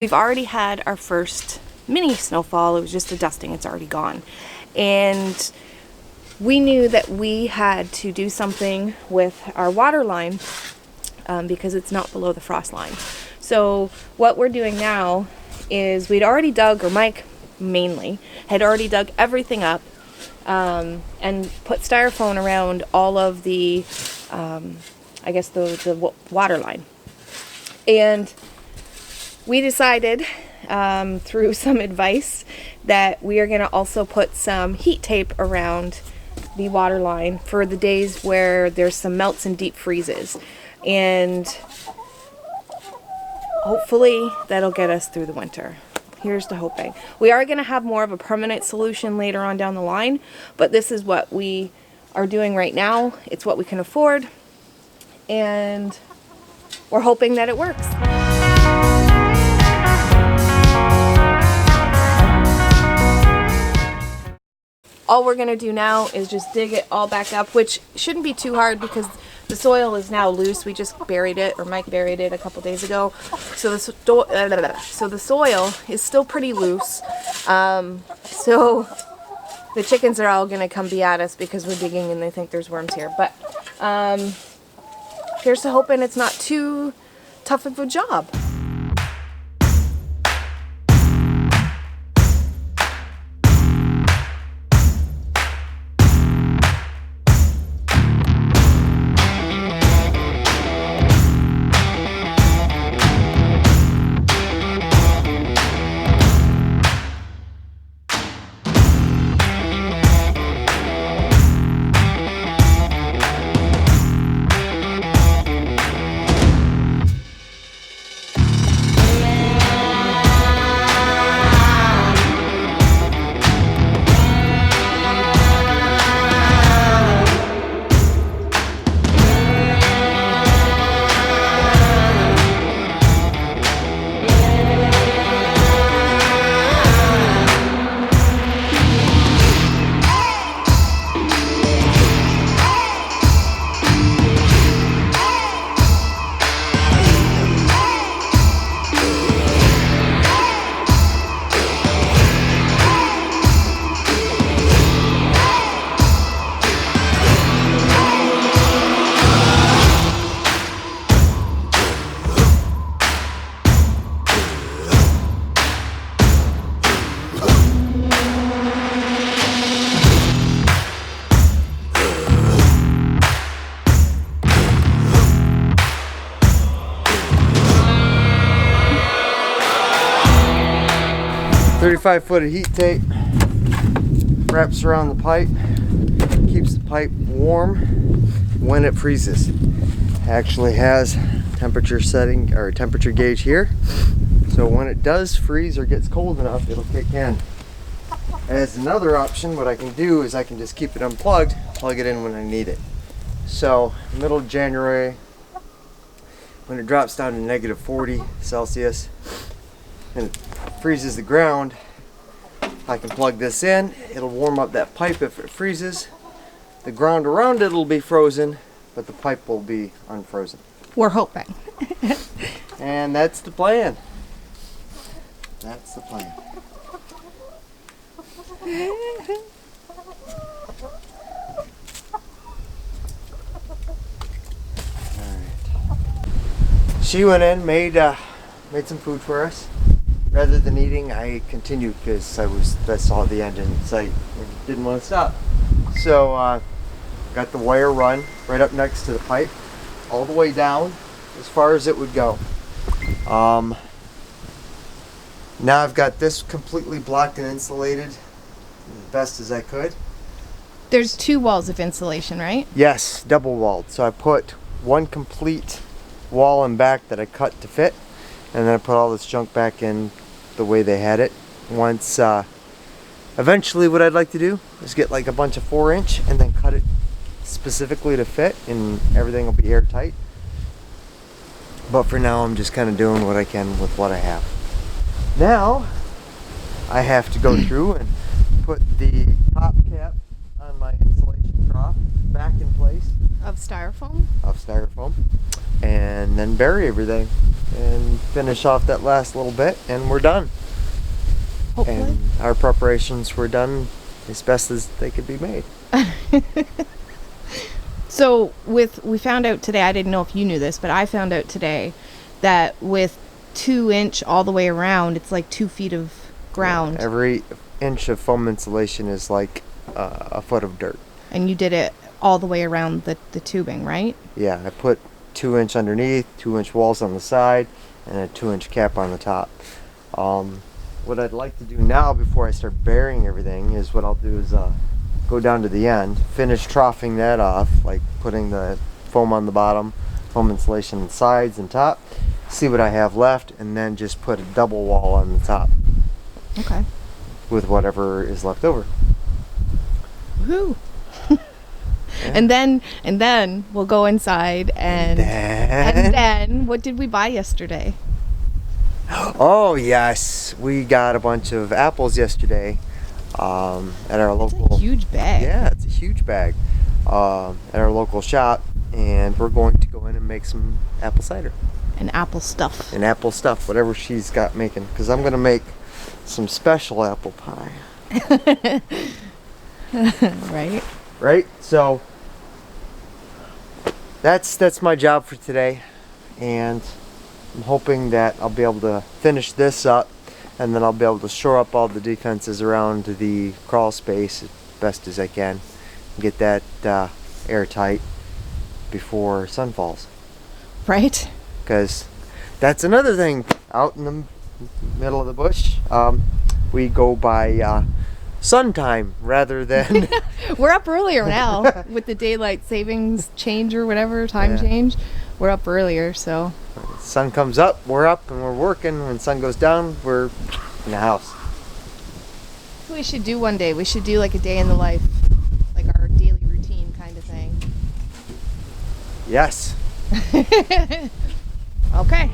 We've already had our first mini snowfall. It was just a dusting, it's already gone. And we knew that we had to do something with our water line because it's not below the frost line. So what we're doing now is we'd already dug, or Mike mainly, had already dug everything up and put styrofoam around all of the, I guess the water line. And we decided, through some advice, that we are going to also put some heat tape around the water line for the days where there's some melts and deep freezes. And hopefully that'll get us through the winter. Here's to hoping. We are going to have more of a permanent solution later on down the line, but this is what we are doing right now. It's what we can afford, and we're hoping that it works. All we're going to do now is just dig it all back up, which shouldn't be too hard because the soil is now loose. We just buried it, or Mike buried it a couple days ago. So the soil is still pretty loose. So the chickens are all going to come be at us because we're digging and they think there's worms here. But here's to hoping it's not too tough of a job. .35 of heat tape wraps around the pipe, keeps the pipe warm when it freezes. It actually has temperature setting or temperature gauge here, so when it does freeze or gets cold enough, it'll kick in. As another option, what I can do is I can just keep it unplugged, plug it in when I need it. So middle of January, when it drops down to -40 Celsius and it freezes the ground, I can plug this in. It'll warm up that pipe if it freezes. The ground around it will be frozen, but the pipe will be unfrozen. We're hoping. And that's the plan. That's the plan. Alright. She went in, made some food for us. Rather than eating, I continued because I saw the end in sight and didn't want to stop. So got the wire run right up next to the pipe, all the way down as far as it would go. Now I've got this completely blocked and insulated as best as I could. There's 2 walls of insulation, right? Yes, double walled. So I put one complete wall in back that I cut to fit, and then I put all this junk back in the way they had it. Once, eventually what I'd like to do is get like a bunch of 4-inch and then cut it specifically to fit, and everything will be airtight. But for now, I'm just kind of doing what I can with what I have. Now, I have to go through and put the top cap on my insulation trough back in place. Of styrofoam? and then bury everything and finish off that last little bit, and we're done. Hopefully. And our preparations were done as best as they could be made. So we found out today, I didn't know if you knew this, but I found out today that with 2-inch all the way around, it's like 2 feet of ground. Yeah, every inch of foam insulation is like a foot of dirt. And you did it all the way around the tubing, right? Yeah, I put 2-inch underneath, 2-inch walls on the side, and a 2-inch cap on the top. What I'd like to do now before I start burying everything is what I'll do is go down to the end, finish troughing that off, like putting the foam on the bottom, foam insulation on the sides and top, see what I have left, and then just put a double wall on the top. Okay. With whatever is left over. Woohoo! Yeah. And then we'll go inside and then what did we buy yesterday? Oh yes, we got a bunch of apples yesterday at our local. It's a huge bag. Yeah, it's a huge bag at our local shop, and we're going to go in and make some apple cider. And apple stuff. And apple stuff, whatever she's got making, because I'm gonna make some special apple pie. Right. Right. So that's my job for today, and I'm hoping that I'll be able to finish this up, and then I'll be able to shore up all the defenses around the crawl space as best as I can, and get that airtight before sun falls. Right. Because that's another thing out in the middle of the bush. We go by sun time rather than. We're up earlier now with the daylight savings change or whatever time change. We're up earlier, so. Sun comes up, we're up and we're working. When sun goes down, we're in the house. That's what we should do one day. We should do like a day in the life, like our daily routine kind of thing. Yes. Okay.